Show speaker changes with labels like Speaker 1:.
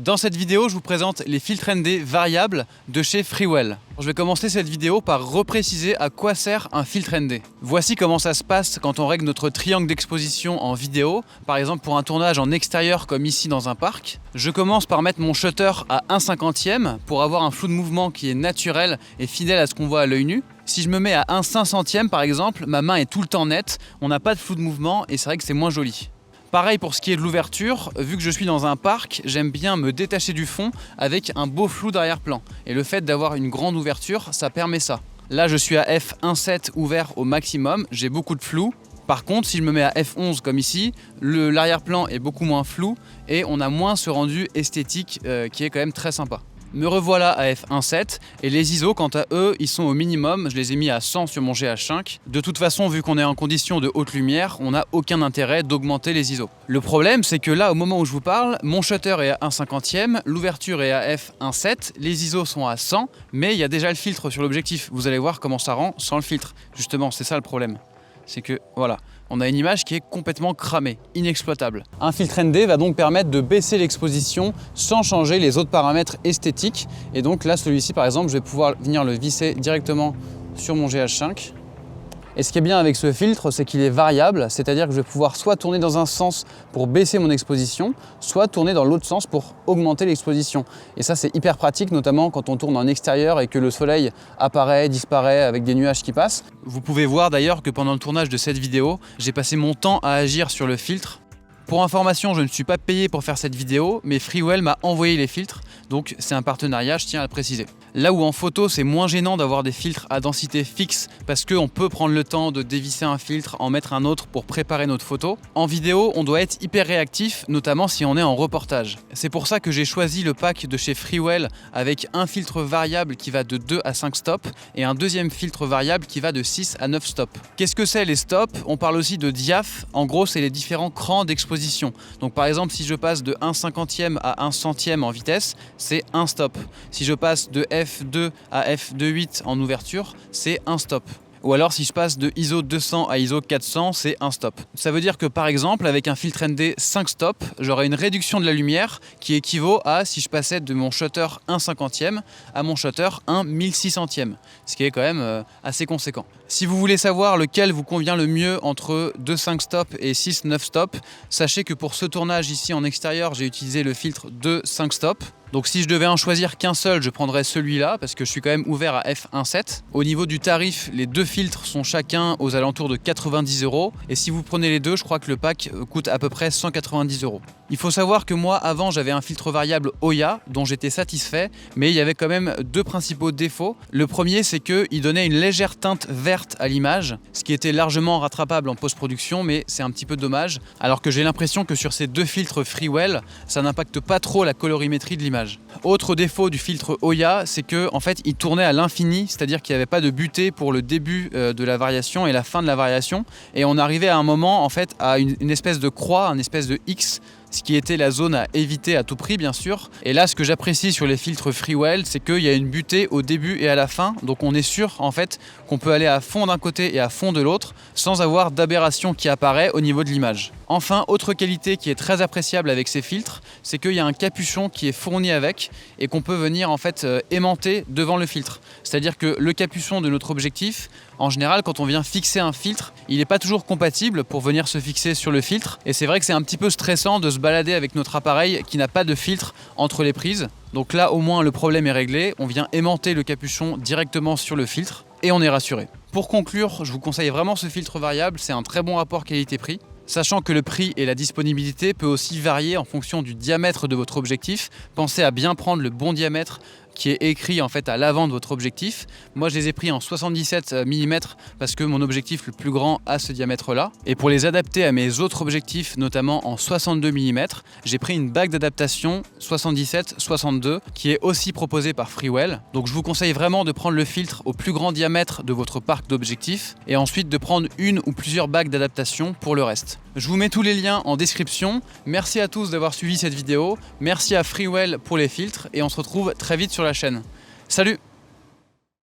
Speaker 1: Dans cette vidéo, je vous présente les filtres ND variables de chez Freewell. Je vais commencer cette vidéo par repréciser à quoi sert un filtre ND. Voici comment ça se passe quand on règle notre triangle d'exposition en vidéo, par exemple pour un tournage en extérieur comme ici dans un parc. Je commence par mettre mon shutter à 1/50e pour avoir un flou de mouvement qui est naturel et fidèle à ce qu'on voit à l'œil nu. Si je me mets à 1/500e par exemple, ma main est tout le temps nette, on n'a pas de flou de mouvement et c'est vrai que c'est moins joli. Pareil pour ce qui est de l'ouverture, vu que je suis dans un parc, j'aime bien me détacher du fond avec un beau flou d'arrière-plan. Et le fait d'avoir une grande ouverture, ça permet ça. Là, je suis à f1.7 ouvert au maximum, j'ai beaucoup de flou. Par contre, si je me mets à f11 comme ici, l'arrière-plan est beaucoup moins flou et on a moins ce rendu esthétique qui est quand même très sympa. Me revoilà à f1.7 et les ISO quant à eux ils sont au minimum, je les ai mis à 100 sur mon GH5. De toute façon vu qu'on est en condition de haute lumière, on n'a aucun intérêt d'augmenter les ISO. Le problème c'est que là au moment où je vous parle, mon shutter est à 1/50e, l'ouverture est à f1.7, les ISO sont à 100 mais il y a déjà le filtre sur l'objectif. Vous allez voir comment ça rend sans le filtre. Justement c'est ça le problème. C'est que voilà, on a une image qui est complètement cramée, inexploitable. Un filtre ND va donc permettre de baisser l'exposition sans changer les autres paramètres esthétiques. Et donc là, celui-ci par exemple, je vais pouvoir venir le visser directement sur mon GH5. Et ce qui est bien avec ce filtre, c'est qu'il est variable, c'est-à-dire que je vais pouvoir soit tourner dans un sens pour baisser mon exposition, soit tourner dans l'autre sens pour augmenter l'exposition. Et ça, c'est hyper pratique, notamment quand on tourne en extérieur et que le soleil apparaît, disparaît avec des nuages qui passent. Vous pouvez voir d'ailleurs que pendant le tournage de cette vidéo, j'ai passé mon temps à agir sur le filtre. Pour information, je ne suis pas payé pour faire cette vidéo, mais Freewell m'a envoyé les filtres, donc c'est un partenariat, je tiens à le préciser. Là où en photo, c'est moins gênant d'avoir des filtres à densité fixe parce qu'on peut prendre le temps de dévisser un filtre, en mettre un autre pour préparer notre photo. En vidéo, on doit être hyper réactif, notamment si on est en reportage. C'est pour ça que j'ai choisi le pack de chez Freewell avec un filtre variable qui va de 2 à 5 stops et un deuxième filtre variable qui va de 6 à 9 stops. Qu'est-ce que c'est les stops? On parle aussi de diaph. En gros, c'est les différents crans d'exposition. Donc par exemple, si je passe de 1/50e à 1/100e en vitesse, c'est un stop. Si je passe de f2 à f2.8 en ouverture, c'est un stop. Ou alors si je passe de ISO 200 à ISO 400, c'est un stop. Ça veut dire que par exemple, avec un filtre ND 5 stops, j'aurai une réduction de la lumière qui équivaut à si je passais de mon shutter 1/50e à mon shutter 1/1600e, ce qui est quand même assez conséquent. Si vous voulez savoir lequel vous convient le mieux entre 2-5 stops et 6-9 stops, sachez que pour ce tournage ici en extérieur, j'ai utilisé le filtre 2-5 stops. Donc si je devais en choisir qu'un seul, je prendrais celui-là parce que je suis quand même ouvert à f1.7. Au niveau du tarif, les deux filtres sont chacun aux alentours de 90 €. Et si vous prenez les deux, je crois que le pack coûte à peu près 190 €. Il faut savoir que moi, avant, j'avais un filtre variable Oya dont j'étais satisfait, mais il y avait quand même deux principaux défauts. Le premier, c'est qu'il donnait une légère teinte verte à l'image, ce qui était largement rattrapable en post-production, mais c'est un petit peu dommage. Alors que j'ai l'impression que sur ces deux filtres Freewell, ça n'impacte pas trop la colorimétrie de l'image. Autre défaut du filtre Oya, c'est que en fait, il tournait à l'infini, c'est-à-dire qu'il n'y avait pas de butée pour le début de la variation et la fin de la variation, et on arrivait à un moment en fait à une espèce de croix, une espèce de X, ce qui était la zone à éviter à tout prix bien sûr. Et là ce que j'apprécie sur les filtres Freewell, c'est qu'il y a une butée au début et à la fin, donc on est sûr en fait qu'on peut aller à fond d'un côté et à fond de l'autre sans avoir d'aberration qui apparaît au niveau de l'image. Enfin, autre qualité qui est très appréciable avec ces filtres, c'est qu'il y a un capuchon qui est fourni avec et qu'on peut venir en fait aimanter devant le filtre. C'est-à-dire que le capuchon de notre objectif, en général quand on vient fixer un filtre, il n'est pas toujours compatible pour venir se fixer sur le filtre, et c'est vrai que c'est un petit peu stressant de se balader avec notre appareil qui n'a pas de filtre entre les prises. Donc là au moins le problème est réglé, on vient aimanter le capuchon directement sur le filtre et on est rassuré. Pour conclure, je vous conseille vraiment ce filtre variable, c'est un très bon rapport qualité-prix. Sachant que le prix et la disponibilité peut aussi varier en fonction du diamètre de votre objectif, pensez à bien prendre le bon diamètre qui est écrit en fait à l'avant de votre objectif. Moi je les ai pris en 77 mm parce que mon objectif le plus grand a ce diamètre là. Et pour les adapter à mes autres objectifs, notamment en 62 mm, j'ai pris une bague d'adaptation 77-62 qui est aussi proposée par Freewell. Donc je vous conseille vraiment de prendre le filtre au plus grand diamètre de votre parc d'objectifs et ensuite de prendre une ou plusieurs bagues d'adaptation pour le reste. Je vous mets tous les liens en description. Merci à tous d'avoir suivi cette vidéo. Merci à Freewell pour les filtres et on se retrouve très vite sur la chaîne. Salut!